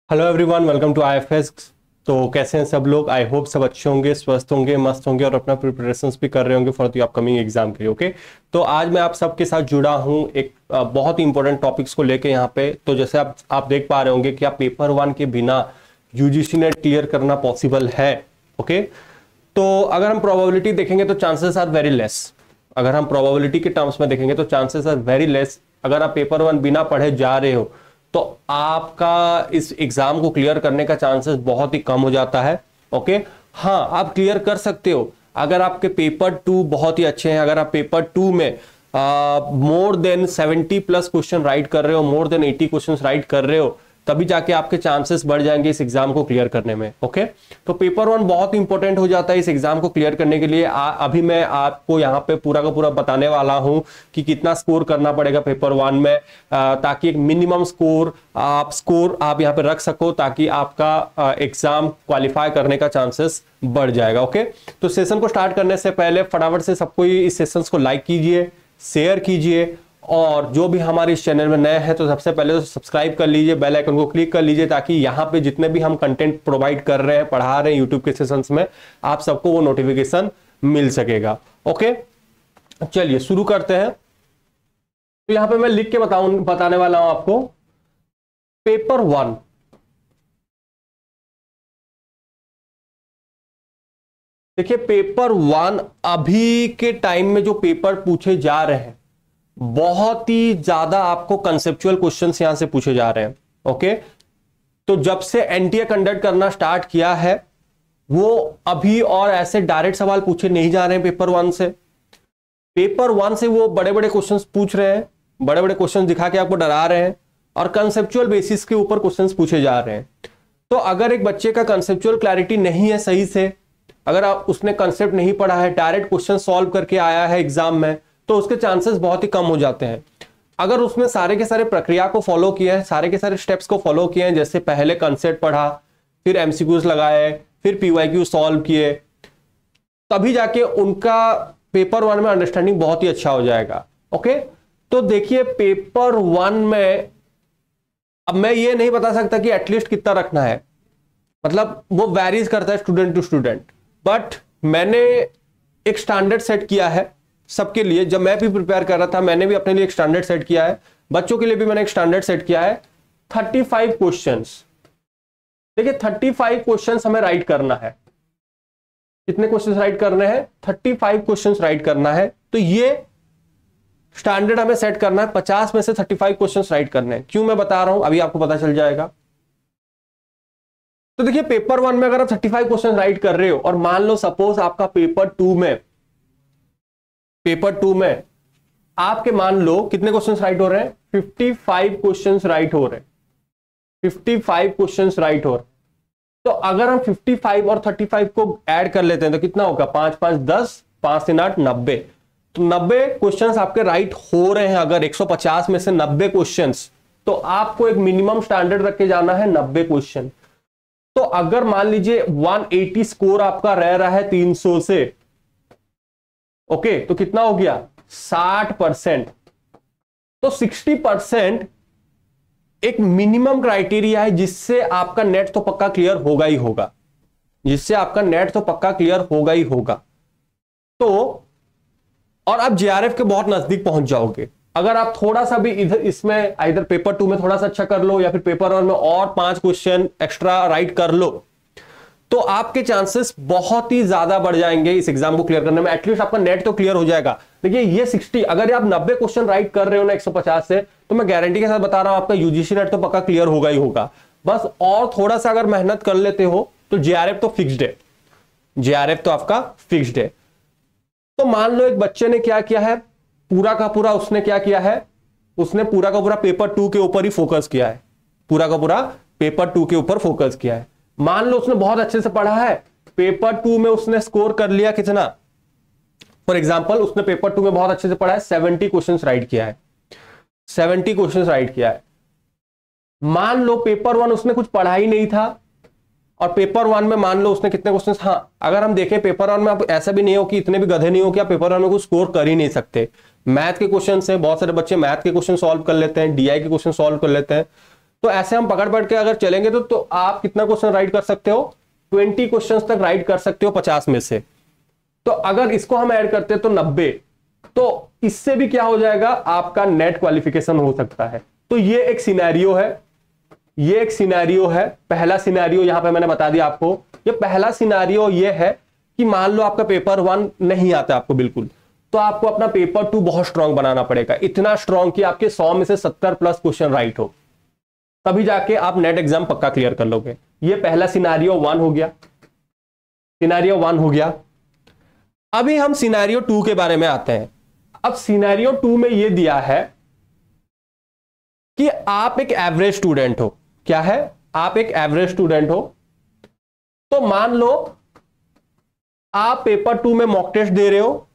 Hello everyone, welcome to IFS. तो कैसे हैं सब लोग? आई होप सब अच्छे होंगे, स्वस्थ होंगे, मस्त होंगे और अपना प्रिपरेशंस भी कर रहे होंगे फॉर द अपकमिंग एग्जाम के लिए। ओके, तो आज मैं आप सबके साथ जुड़ा हूं एक बहुत ही इंपॉर्टेंट टॉपिक्स को लेके यहाँ पे। तो जैसे आप देख पा रहे होंगे कि आप पेपर वन के बिना यूजीसी नेट क्लियर करना पॉसिबल है। ओके, तो अगर हम प्रोबेबिलिटी देखेंगे तो चांसेस आर वेरी लेस। अगर हम प्रोबेबिलिटी के टर्म्स में देखेंगे तो चांसेस आर वेरी लेस। अगर आप पेपर वन बिना पढ़े जा रहे हो तो आपका इस एग्जाम को क्लियर करने का चांसेस बहुत ही कम हो जाता है। ओके, हाँ, आप क्लियर कर सकते हो अगर आपके पेपर टू बहुत ही अच्छे हैं। अगर आप पेपर टू में more than 70 plus question right कर रहे हो, मोर देन 80 क्वेश्चन राइट कर रहे हो, तभी जाके आपके चांसेस बढ़ जाएंगे इस एग्जाम को क्लियर करने में। ओके, तो पेपर वन बहुत इंपॉर्टेंट हो जाता है इस एग्जाम को क्लियर करने के लिए। अभी मैं आपको यहाँ पे पूरा का पूरा बताने वाला हूँ कि कितना स्कोर करना पड़ेगा पेपर वन में, ताकि एक मिनिमम स्कोर आप यहाँ पे रख सको, ताकि आपका एग्जाम क्वालिफाई करने का चांसेस बढ़ जाएगा। ओके, तो सेशन को स्टार्ट करने से पहले फटाफट से सबको इस सेशन को लाइक कीजिए, शेयर कीजिए, और जो भी हमारे इस चैनल में नए हैं तो सबसे पहले तो सब्सक्राइब कर लीजिए, बेल आइकन को क्लिक कर लीजिए, ताकि यहाँ पे जितने भी हम कंटेंट प्रोवाइड कर रहे हैं, पढ़ा रहे हैं यूट्यूब के सेशंस में, आप सबको वो नोटिफिकेशन मिल सकेगा। ओके, चलिए शुरू करते हैं। तो यहाँ पे मैं लिख के बताने वाला हूं आपको पेपर वन। देखिए, पेपर वन अभी के टाइम में जो पेपर पूछे जा रहे हैं, बहुत ही ज्यादा आपको कंसेप्चुअल क्वेश्चंस यहां से पूछे जा रहे हैं। ओके, तो जब से एनटीए कंडक्ट करना स्टार्ट किया है, वो अभी और ऐसे डायरेक्ट सवाल पूछे नहीं जा रहे हैं पेपर वन से। पेपर वन से वो बड़े बड़े क्वेश्चंस पूछ रहे हैं, बड़े बड़े क्वेश्चंस दिखा के आपको डरा रहे हैं, और कंसेप्चुअल बेसिस के ऊपर क्वेश्चंस पूछे जा रहे हैं। तो अगर एक बच्चे का कंसेप्चुअल क्लैरिटी नहीं है सही से, अगर उसने कंसेप्ट नहीं पढ़ा है, डायरेक्ट क्वेश्चन सॉल्व करके आया है एग्जाम में, तो उसके चांसेस बहुत ही कम हो जाते हैं। अगर उसने सारे के सारे प्रक्रिया को फॉलो किया है, सारे के सारे स्टेप्स को फॉलो किए हैं, जैसे पहले कंसेप्ट पढ़ा, फिर एमसीक्यूज लगाए, फिर पीवाईक्यू सॉल्व किए, तभी जाके उनका पेपर वन में अंडरस्टैंडिंग बहुत ही अच्छा हो जाएगा। ओके, तो देखिए पेपर वन में अब मैं ये नहीं बता सकता कि एटलीस्ट कितना रखना है, मतलब वो वैरीज करता है स्टूडेंट टू स्टूडेंट, बट मैंने एक स्टैंडर्ड सेट किया है सबके लिए। जब मैं भी प्रिपेयर कर रहा था, मैंने भी अपने लिए एक स्टैंडर्ड सेट किया है, बच्चों के लिए भी मैंने एक स्टैंडर्ड सेट किया है। 35 क्वेश्चंस। देखिए 35 क्वेश्चंस हमें राइट करना है। कितने क्वेश्चंस राइट करने हैं? 35 क्वेश्चंस राइट करना है। तो ये स्टैंडर्ड हमें सेट करना है, 50 में से 35 क्वेश्चंस राइट करने हैं। क्यों मैं बता रहा हूं, अभी आपको पता चल जाएगा। तो देखिए पेपर वन में अगर आप 35 क्वेश्चन राइट कर रहे हो, और मान लो सपोज आपका पेपर टू में आपके मान लो कितने क्वेश्चंस राइट हो रहे हैं? 55 क्वेश्चंस राइट हो रहे हैं। 55 क्वेश्चंस राइट हो रहे हैं। तो अगर हम 55 और 35 को ऐड कर लेते हैं तो कितना होगा? 5 5 10, 5 3 8 90। तो 90 क्वेश्चंस आपके राइट हो रहे हैं। अगर 150 में से 90 क्वेश्चंस, तो आपको एक मिनिमम स्टैंडर्ड रख के जाना है 90 क्वेश्चन। तो अगर मान लीजिए 180 स्कोर आपका रह रहा है 300 से, ओके, तो कितना हो गया? 60%। तो 60% एक मिनिमम क्राइटेरिया है जिससे आपका नेट तो पक्का क्लियर होगा ही होगा, जिससे आपका नेट तो पक्का क्लियर होगा ही होगा। तो और आप जेआरएफ के बहुत नजदीक पहुंच जाओगे अगर आप थोड़ा सा भी इसमें इधर पेपर टू में थोड़ा सा अच्छा कर लो, या फिर पेपर वन में और 5 क्वेश्चन एक्स्ट्रा राइट कर लो, तो आपके चांसेस बहुत ही ज्यादा बढ़ जाएंगे इस एग्जाम को क्लियर करने में। एटलीस्ट आपका नेट तो क्लियर हो जाएगा। देखिए ये 60, अगर आप 90 क्वेश्चन राइट कर रहे हो ना 150 से, तो मैं गारंटी के साथ बता रहा हूं आपका यूजीसी नेट तो पक्का क्लियर होगा ही होगा। बस और थोड़ा सा अगर मेहनत कर लेते हो तो जेआरएफ तो फिक्स्ड है, जेआरएफ तो आपका फिक्स्ड है। तो मान लो एक बच्चे ने क्या किया है, पूरा का पूरा उसने क्या किया है, उसने पूरा का पूरा पेपर टू के ऊपर ही फोकस किया है, पूरा का पूरा पेपर टू के ऊपर फोकस किया है। मान लो उसने बहुत अच्छे से पढ़ा है, पेपर टू में उसने स्कोर कर लिया कितना? फॉर एग्जांपल उसने पेपर टू में बहुत अच्छे से पढ़ा है, 70 क्वेश्चंस राइट किया है, 70 क्वेश्चंस राइट किया है। मान लो पेपर वन उसने कुछ पढ़ा ही नहीं था, और पेपर वन में मान लो उसने कितने क्वेश्चंस, हाँ अगर हम देखें पेपर वन में, आप ऐसा भी नहीं हो कि इतने भी गधे नहीं हो कि आप पेपर वन में कुछ स्कोर कर ही नहीं सकते। मैथ के क्वेश्चन है, बहुत सारे बच्चे मैथ के क्वेश्चन सॉल्व कर लेते हैं, डीआई के क्वेश्चन सॉल्व कर लेते हैं। तो ऐसे हम पकड़ पकड़ के अगर चलेंगे तो आप कितना क्वेश्चन राइट कर सकते हो, 20 क्वेश्चन तक राइट कर सकते हो 50 में से। तो अगर इसको हम ऐड करते हैं तो 90, तो इससे भी क्या हो जाएगा, आपका नेट क्वालिफिकेशन हो सकता है। तो ये एक सिनेरियो है, ये एक सिनेरियो है। पहला सिनेरियो यहां पे मैंने बता दिया आपको। ये पहला सिनेरियो ये है कि मान लो आपका पेपर 1 नहीं आता आपको बिल्कुल, तो आपको अपना पेपर 2 बहुत स्ट्रांग बनाना पड़ेगा, इतना स्ट्रांग कि आपके 100 में से 70 प्लस क्वेश्चन राइट हो, तभी जाके आप नेट एग्जाम पक्का क्लियर कर लोगे। ये पहला सिनेरियो 1 हो गया, सिनेरियो 1 हो गया। अभी हम सिनेरियो 2 के बारे में आते हैं। अब सिनेरियो 2 में यह दिया है कि आप एक एवरेज स्टूडेंट हो। क्या है, आप एक एवरेज स्टूडेंट हो। तो मान लो आप पेपर 2 में मॉक टेस्ट दे रहे हो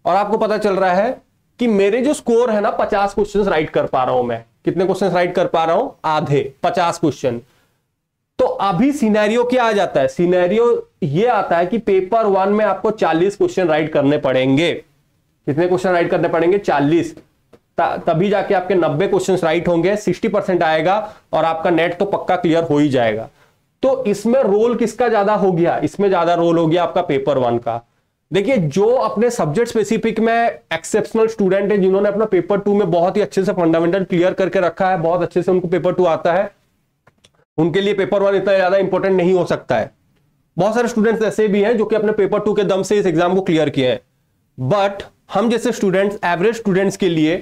और आपको पता चल रहा है कि मेरे जो स्कोर है ना 50 क्वेश्चंस राइट कर पा रहा हूं मैं। कितने क्वेश्चंस राइट कर पा रहा हूं, आधे, 50 क्वेश्चन। तो अभी सिनेरियो क्या आ जाता है, सिनेरियो ये आता है कि पेपर 1 में आपको 40 क्वेश्चन राइट करने पड़ेंगे। कितने क्वेश्चन राइट करने पड़ेंगे, 40। तभी जाके आपके 90 क्वेश्चन राइट होंगे, 60% आएगा और आपका नेट तो पक्का क्लियर हो ही जाएगा। तो इसमें रोल किसका ज्यादा हो गया, इसमें ज्यादा रोल हो गया आपका पेपर 1 का। देखिए, जो अपने सब्जेक्ट स्पेसिफिक में एक्सेप्शनल स्टूडेंट है, जिन्होंने अपना पेपर 2 में बहुत ही अच्छे से फंडामेंटल क्लियर करके रखा है, बहुत अच्छे से उनको पेपर 2 आता है, उनके लिए पेपर 1 इतना ज्यादा इंपॉर्टेंट नहीं हो सकता है। बहुत सारे स्टूडेंट्स ऐसे भी हैं जो कि अपने पेपर 2 के दम से इस एग्जाम को क्लियर किए हैं। बट हम जैसे स्टूडेंट्स, एवरेज स्टूडेंट्स के लिए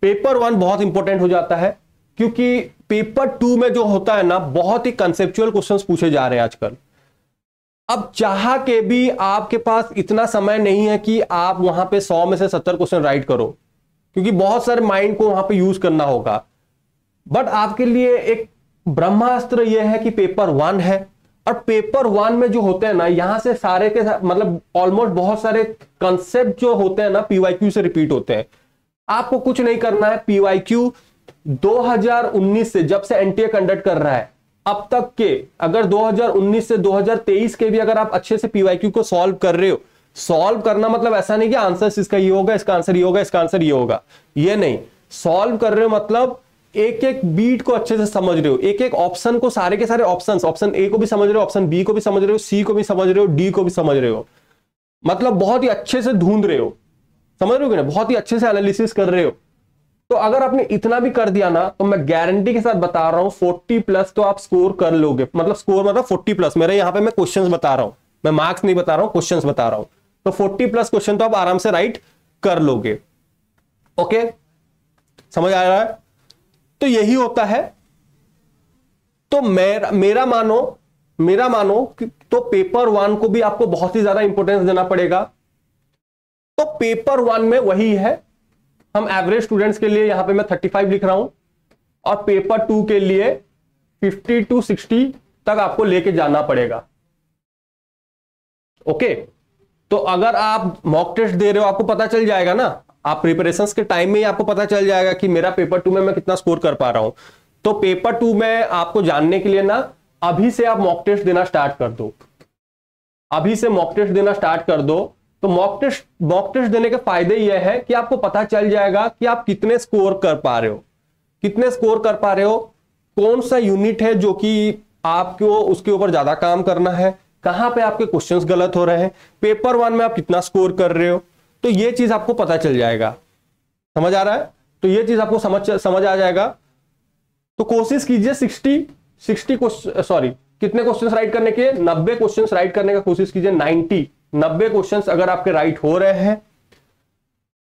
पेपर 1 बहुत इंपॉर्टेंट हो जाता है, क्योंकि पेपर 2 में जो होता है ना, बहुत ही कंसेप्चुअल क्वेश्चंस पूछे जा रहे हैं आजकल। अब चाह के भी आपके पास इतना समय नहीं है कि आप वहां पे 100 में से 70 क्वेश्चन राइट करो, क्योंकि बहुत सारे माइंड को वहां पे यूज करना होगा। बट आपके लिए एक ब्रह्मास्त्र यह है कि पेपर 1 है, और पेपर 1 में जो होते हैं ना, यहां से सारे के मतलब ऑलमोस्ट बहुत सारे कंसेप्ट जो होते हैं ना, पीवाईक्यू से रिपीट होते हैं। आपको कुछ नहीं करना है। पीवाईक्यू 2019 से, जब से एनटीए कंडक्ट कर रहा है अब तक के, अगर 2019 से 2023 के भी अगर आप अच्छे से पीवाईक्यू को सॉल्व कर रहे हो, सॉल्व करना मतलब ऐसा नहीं कि आंसर इसका ये होगा, इसका आंसर ये होगा, इसका आंसर ये होगा, ये नहीं। सॉल्व कर रहे हो मतलब एक एक बीट को अच्छे से समझ रहे हो, एक एक ऑप्शन को, सारे के सारे ऑप्शंस, ऑप्शन ए को भी समझ रहे हो, ऑप्शन बी को भी समझ रहे हो, सी को भी समझ रहे हो, डी को भी समझ रहे हो। मतलब बहुत ही अच्छे से ढूंढ रहे हो, समझ रहे हो कि ना, बहुत ही अच्छे से एनालिसिस कर रहे हो। तो अगर आपने इतना भी कर दिया ना, तो मैं गारंटी के साथ बता रहा हूं 40 प्लस तो आप स्कोर कर लोगे। मतलब स्कोर मतलब 40 प्लस, मेरे यहां पे मैं क्वेश्चंस बता रहा हूं, मैं मार्क्स नहीं बता रहा हूं, क्वेश्चंस बता रहा हूं। तो 40 प्लस क्वेश्चन तो आप आराम से राइट कर लोगे। ओके, समझ आ रहा है? तो यही होता है। तो मेरा मानो कि तो पेपर 1 को भी आपको बहुत ही ज्यादा इंपॉर्टेंस देना पड़ेगा। तो पेपर 1 में वही है, हम एवरेज स्टूडेंट्स के लिए यहां पे मैं 35 लिख रहा हूं, और पेपर 2 के लिए 50 to 60 तक आपको लेके जाना पड़ेगा। ओके, तो अगर आप मॉक टेस्ट दे रहे हो, आपको पता चल जाएगा ना, आप प्रिपरेशंस के टाइम में ही आपको पता चल जाएगा कि मेरा पेपर 2 में मैं कितना स्कोर कर पा रहा हूं। तो पेपर 2 में आपको जानने के लिए ना, अभी से आप मॉक टेस्ट देना स्टार्ट कर दो, अभी से मॉक टेस्ट देना स्टार्ट कर दो। तो मॉक टेस्ट देने के फायदे यह है कि आपको पता चल जाएगा कि आप कितने स्कोर कर पा रहे हो, कितने स्कोर कर पा रहे हो, कौन सा यूनिट है जो कि आपको उसके ऊपर ज्यादा काम करना है, कहां पे आपके क्वेश्चंस गलत हो रहे हैं, पेपर 1 में आप कितना स्कोर कर रहे हो। तो ये चीज आपको पता चल जाएगा। समझ आ रहा है? तो ये चीज आपको समझ आ जाएगा। तो कोशिश कीजिए 60 कितने क्वेश्चंस राइट करने के, 90 क्वेश्चंस राइट करने का कोशिश कीजिए। 90 क्वेश्चंस अगर आपके राइट हो रहे हैं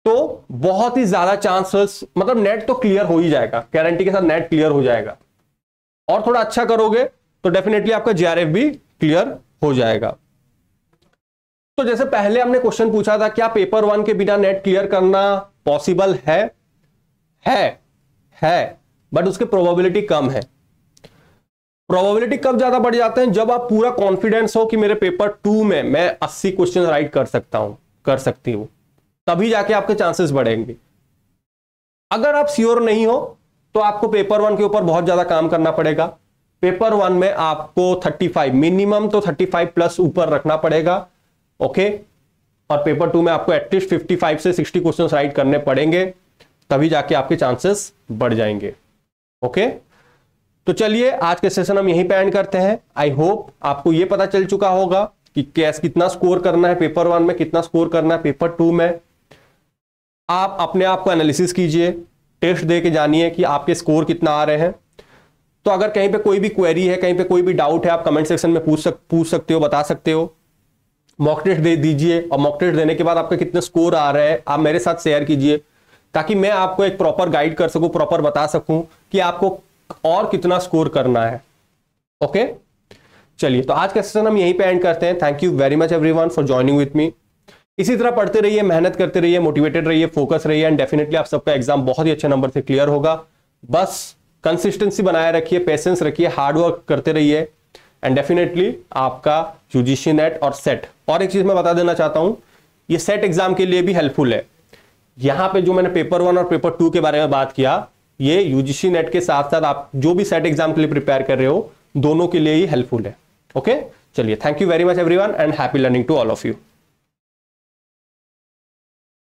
तो बहुत ही ज्यादा चांसेस, मतलब नेट तो क्लियर हो ही जाएगा, गारंटी के साथ नेट क्लियर हो जाएगा। और थोड़ा अच्छा करोगे तो डेफिनेटली आपका जीआरएफ भी क्लियर हो जाएगा। तो जैसे पहले हमने क्वेश्चन पूछा था, क्या पेपर 1 के बिना नेट क्लियर करना पॉसिबल है? बट उसकी प्रोबेबिलिटी कम है। प्रोबेबिलिटी कब ज्यादा बढ़ जाते हैं? जब आप पूरा कॉन्फिडेंस हो कि मेरे पेपर 2 में मैं 80 क्वेश्चन राइट कर सकती हूं, तभी जाके आपके चांसेस बढ़ेंगे। अगर आप श्योर नहीं हो तो आपको पेपर 1 के ऊपर बहुत ज्यादा काम करना पड़ेगा। पेपर 1 में आपको 35 मिनिमम, तो 35 प्लस ऊपर रखना पड़ेगा। ओके, और पेपर 2 में आपको एटलीस्ट 55 से 60 क्वेश्चन राइट करने पड़ेंगे, तभी जाके आपके चांसेस बढ़ जाएंगे। ओके, तो तो चलिए आज के सेशन हम यहीं पे एंड करते हैं। आई होप आपको ये पता चल चुका होगा कि कैसे कितना स्कोर करना है पेपर 1 में, कितना स्कोर करना है पेपर 2 में। आप अपने आप को एनालिसिस कीजिए, टेस्ट दे के जानिए कि आपके स्कोर कितना आ रहे हैं। तो अगर कहीं पे कोई भी क्वेरी है, कहीं पे कोई भी डाउट है, आप कमेंट सेक्शन में पूछ सकते हो, बता सकते हो। मॉक टेस्ट दे दीजिए और मॉक टेस्ट देने के बाद आपके कितने स्कोर आ रहे हैं आप मेरे साथ शेयर कीजिए, ताकि मैं आपको एक प्रॉपर गाइड कर सकूं, प्रॉपर बता सकूं कि आपको और कितना स्कोर करना है। ओके, चलिए तो आज का सेशन हम यहीं पे एंड करते हैं। Thank you very much everyone for joining with me. इसी तरह पढ़ते रहिए, मेहनत करते रहिए, मोटिवेटेड रहिए, फोकस रहिए एंड डेफिनेटली आप सबका एग्जाम बहुत ही अच्छे नंबर से क्लियर होगा। बस कंसिस्टेंसी बनाए रखिए, पेशेंस रखिए, हार्ड वर्क करते रहिए एंड डेफिनेटली आपका यूजीसी नेट और सेट। और एक चीज मैं बता देना चाहता हूं, ये सेट एग्जाम के लिए भी हेल्पफुल है। यहां पे जो मैंने पेपर 1 और पेपर 2 के बारे में बात किया, ये यूजीसी नेट के साथ साथ आप जो भी सेट एग्जाम के लिए प्रिपेयर कर रहे हो, दोनों के लिए ही हेल्पफुल है। ओके, चलिए thank you very much everyone and happy learning to all of you.